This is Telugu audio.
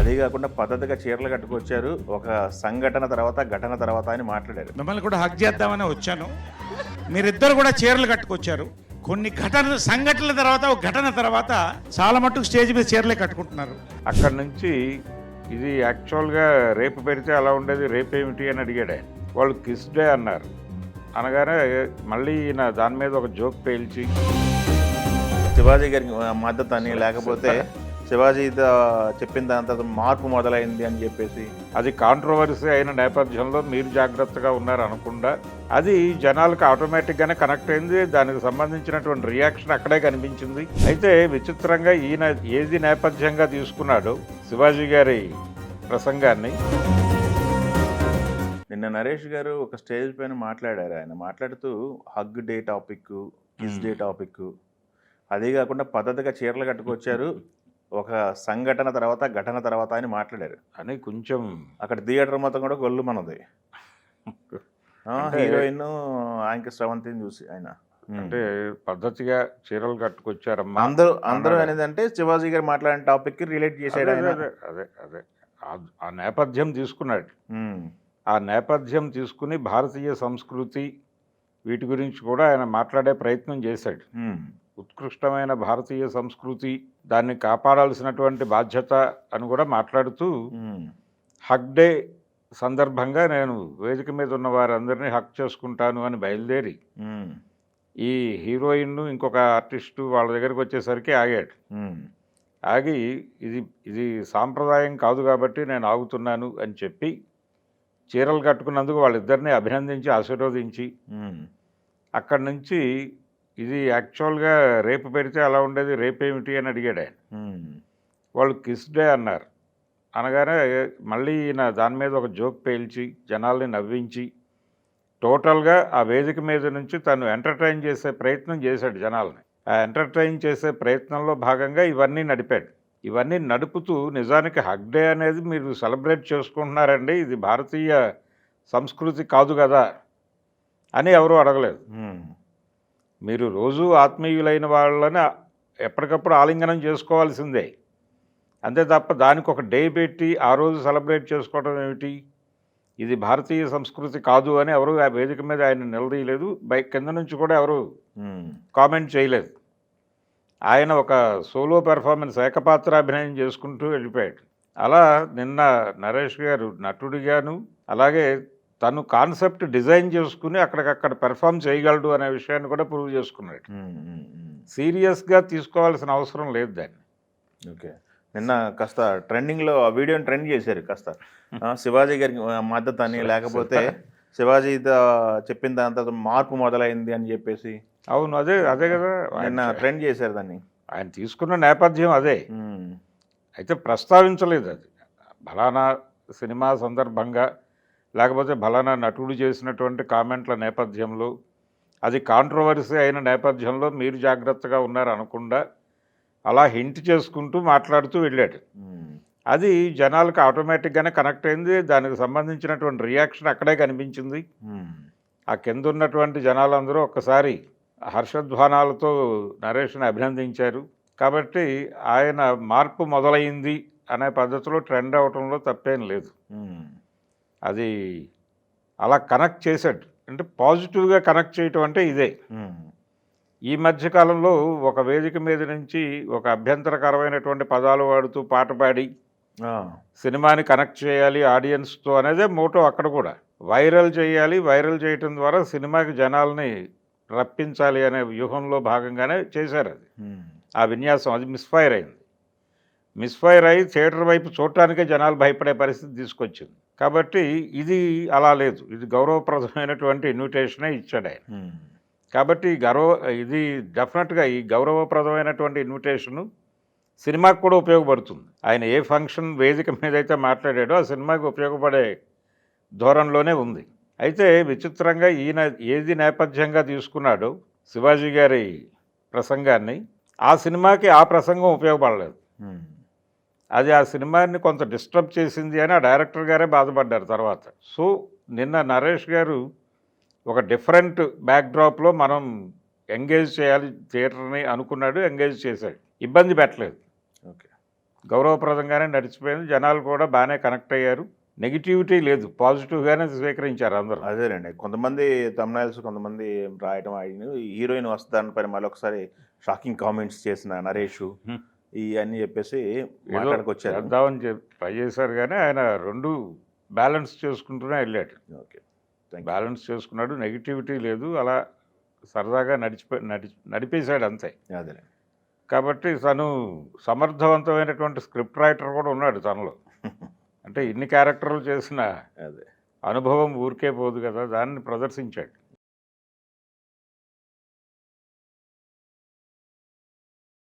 అదే కాకుండా పద్ధతిగా చీరలు కట్టుకొచ్చారు. ఒక సంఘటన తర్వాత, ఘటన తర్వాత అని మాట్లాడారు. మిమ్మల్ని కూడా హక్ చేద్దామని వచ్చాను. మీరిద్దరు కూడా చీరలు కట్టుకొచ్చారు. కొన్ని సంఘటనల తర్వాత, ఒక ఘటన తర్వాత చాలా మట్టుకు స్టేజ్ మీద చీరలే కట్టుకుంటున్నారు. అక్కడి నుంచి ఇది యాక్చువల్గా రేపు పెడితే అలా ఉండేది, రేపు ఏమిటి అని అడిగాడు ఆయన. వాళ్ళు కిస్ డే అన్నారు. అనగానే మళ్ళీ ఈయన దాని మీద ఒక జోక్ పేల్చి శివాజీ గారికి మద్దతు అని, లేకపోతే శివాజీ చెప్పిన దాని తర్వాత మార్పు మొదలైంది అని చెప్పేసి అది కాంట్రవర్సీ అయిన నేపథ్యంలో మీరు జాగ్రత్తగా ఉన్నారు అనకుండా అది జనాలకు ఆటోమేటిక్గానే కనెక్ట్ అయింది. దానికి సంబంధించినటువంటి రియాక్షన్ అక్కడే కనిపించింది. అయితే విచిత్రంగా ఈయన ఏది నేపథ్యంగా తీసుకున్నాడో శివాజీ గారి ప్రసంగాన్ని, నిన్న నరేష్ గారు ఒక స్టేజ్ పైన మాట్లాడారు. ఆయన మాట్లాడుతూ hug day topic, kiss day topic, అదే కాకుండా పద్ధతిగా చీరలు కట్టుకొచ్చారు. ఒక సంఘటన తర్వాత, ఘటన తర్వాత అని మాట్లాడారు. అని కొంచెం అక్కడ థియేటర్ మొత్తం కూడా గొల్లు మనది. హీరోయిన్ యాంకర్ శ్రవంతిని చూసి ఆయన అంటే పద్ధతిగా చీరలు కట్టుకొచ్చారమ్మా అందరూ అనేది అంటే శివాజీ గారు మాట్లాడిన టాపిక్ కి రిలేట్ చేశాడు. అదే ఆ నేపథ్యం తీసుకున్నాడు. ఆ నేపథ్యం తీసుకుని భారతీయ సంస్కృతి వీటి గురించి కూడా ఆయన మాట్లాడే ప్రయత్నం చేశాడు. ఉత్కృష్టమైన భారతీయ సంస్కృతి, దాన్ని కాపాడాల్సినటువంటి బాధ్యత అని కూడా మాట్లాడుతూ హక్ డే సందర్భంగా నేను వేదిక మీద ఉన్న వారందరినీ హక్ చేసుకుంటాను అని బయలుదేరి ఈ హీరోయిన్ ఇంకొక ఆర్టిస్టు వాళ్ళ దగ్గరికి వచ్చేసరికి ఆగాడు. ఆగి ఇది సాంప్రదాయం కాదు కాబట్టి నేను ఆగుతున్నాను అని చెప్పి చీరలు కట్టుకున్నందుకు వాళ్ళిద్దరిని అభినందించి ఆశీర్వదించి అక్కడి నుంచి ఇది యాక్చువల్గా రేపు పెడితే అలా ఉండేది, రేపు ఏమిటి అని అడిగాడు ఆయన. వాళ్ళు కిస్ డే అన్నారు. అనగానే మళ్ళీ ఈయన దాని మీద ఒక జోక్ పేల్చి జనాల్ని నవ్వించి టోటల్గా ఆ వేదిక మీద నుంచి తను ఎంటర్టైన్ చేసే ప్రయత్నం చేశాడు జనాల్ని. ఆ ఎంటర్టైన్ చేసే ప్రయత్నంలో భాగంగా ఇవన్నీ నడిపాడు. ఇవన్నీ నడుపుతూ నిజానికి హక్ డే అనేది మీరు సెలబ్రేట్ చేసుకుంటున్నారండి, ఇది భారతీయ సంస్కృతి కాదు కదా అని ఎవరూ అడగలేదు. మీరు రోజు ఆత్మీయులైన వాళ్ళని ఎప్పటికప్పుడు ఆలింగనం చేసుకోవాల్సిందే, అంతే తప్ప దానికి ఒక డే పెట్టి ఆ రోజు సెలబ్రేట్ చేసుకోవడం ఏమిటి, ఇది భారతీయ సంస్కృతి కాదు అని ఎవరు ఆ వేదిక మీద ఆయన నిలదీయలేదు. కింద నుంచి కూడా ఎవరు కామెంట్ చేయలేదు. ఆయన ఒక సోలో పెర్ఫార్మెన్స్, ఏకపాత్రాభినయం చేసుకుంటూ వెళ్ళిపోయాడు. అలా నిన్న నరేష్ గారు నటుడిగాను, అలాగే తను కాన్సెప్ట్ డిజైన్ చేసుకుని అక్కడికక్కడ పెర్ఫామ్ చేయగలడు అనే విషయాన్ని కూడా ప్రూవ్ చేసుకున్నాడు. సీరియస్గా తీసుకోవాల్సిన అవసరం లేదు దాన్ని. ఓకే, నిన్న కాస్త ట్రెండింగ్లో ఆ వీడియోని ట్రెండ్ చేశారు. కాస్త శివాజీ గారికి మద్దతు అని, లేకపోతే శివాజీ చెప్పిన దాని తర్వాత మార్పు మొదలైంది అని చెప్పేసి. అవును, అదే కదా నిన్న ట్రెండ్ చేశారు దాన్ని. ఆయన తీసుకున్న నేపథ్యం అదే. అయితే ప్రస్తావించలేదు అది ఫలానా సినిమా సందర్భంగా, లేకపోతే ఫలానా నటుడు చేసినటువంటి కామెంట్ల నేపథ్యంలో, అది కాంట్రవర్సీ అయిన నేపథ్యంలో మీరు జాగ్రత్తగా ఉన్నారు అనకుండా అలా హింట్ చేసుకుంటూ మాట్లాడుతూ వెళ్ళాడు. అది జనాలకు ఆటోమేటిక్గానే కనెక్ట్ అయింది. దానికి సంబంధించినటువంటి రియాక్షన్ అక్కడే కనిపించింది. ఆ కింద ఉన్నటువంటి జనాలందరూ ఒక్కసారి హర్షధ్వానాలతో నరేష్ని అభినందించారు. కాబట్టి ఆయన మార్పు మొదలైంది అనే పద్ధతిలో ట్రెండ్ అవటంలో తప్పేం లేదు. అది అలా కనెక్ట్ చేశాడు. అంటే పాజిటివ్గా కనెక్ట్ చేయటం అంటే ఇదే. ఈ మధ్యకాలంలో ఒక వేదిక మీద నుంచి ఒక అభ్యంతరకరమైనటువంటి పదాలు వాడుతూ పాట పాడి సినిమాని కనెక్ట్ చేయాలి ఆడియన్స్తో అనేదే మోటో. అక్కడ కూడా వైరల్ చేయాలి, వైరల్ చేయటం ద్వారా సినిమాకి జనాల్ని రప్పించాలి అనే వ్యూహంలో భాగంగానే చేశారు. అది ఆ విన్యాసం అది మిస్ఫైర్ అయింది. మిస్ఫైర్ అయ్యి థియేటర్ వైపు చూడటానికే జనాలు భయపడే పరిస్థితి తీసుకొచ్చింది. కాబట్టి ఇది అలా లేదు, ఇది గౌరవప్రదమైనటువంటి ఇన్విటేషనే ఇచ్చాడు ఆయన. కాబట్టి ఇది డెఫినెట్గా ఈ గౌరవప్రదమైనటువంటి ఇన్విటేషను సినిమాకి కూడా ఉపయోగపడుతుంది. ఆయన ఏ ఫంక్షన్ వేదిక మీద అయితే మాట్లాడాడో ఆ సినిమాకి ఉపయోగపడే ధోరణిలోనే ఉంది. అయితే విచిత్రంగా ఈయన ఏది నేపథ్యంగా తీసుకున్నాడో శివాజీ గారి ప్రసంగాన్ని, ఆ సినిమాకి ఆ ప్రసంగం ఉపయోగపడలేదు. అది ఆ సినిమాని కొంత డిస్టర్బ్ చేసింది అని ఆ డైరెక్టర్ గారే బాధపడ్డారు తర్వాత. సో నిన్న నరేష్ గారు ఒక డిఫరెంట్ బ్యాక్డ్రాప్లో మనం ఎంగేజ్ చేయాలి థియేటర్ని అనుకున్నాడు, ఎంగేజ్ చేశాడు, ఇబ్బంది పెట్టలేదు. ఓకే, గౌరవప్రదంగానే నడిచిపోయింది. జనాలు కూడా బాగానే కనెక్ట్ అయ్యారు. నెగిటివిటీ లేదు, పాజిటివ్గానే స్వీకరించారు అందరూ. అదేనండి, కొంతమంది తమ్నైల్స్ కొంతమంది రాయటం హీరోయిన్ వస్తాను పని మళ్ళీ ఒకసారి షాకింగ్ కామెంట్స్ చేసిన నరేష్ ఇవన్నీ చెప్పేసి మాట్లాడుకొచ్చారు. చేద్దామని ట్రై చేశారు, కానీ ఆయన రెండు బ్యాలెన్స్ చేసుకుంటూనే వెళ్ళాడు. ఓకే, బ్యాలెన్స్ చేసుకున్నాడు, నెగిటివిటీ లేదు, అలా సరదాగా నడిపేశాడు అంతే. అదేనండి. కాబట్టి తను సమర్థవంతమైనటువంటి స్క్రిప్ట్ రైటర్ కూడా ఉన్నాడు తనలో. అంటే ఇన్ని క్యారెక్టర్లు చేసిన అదే అనుభవం ఊరికే పోదు కదా, దాన్ని ప్రదర్శించాడు.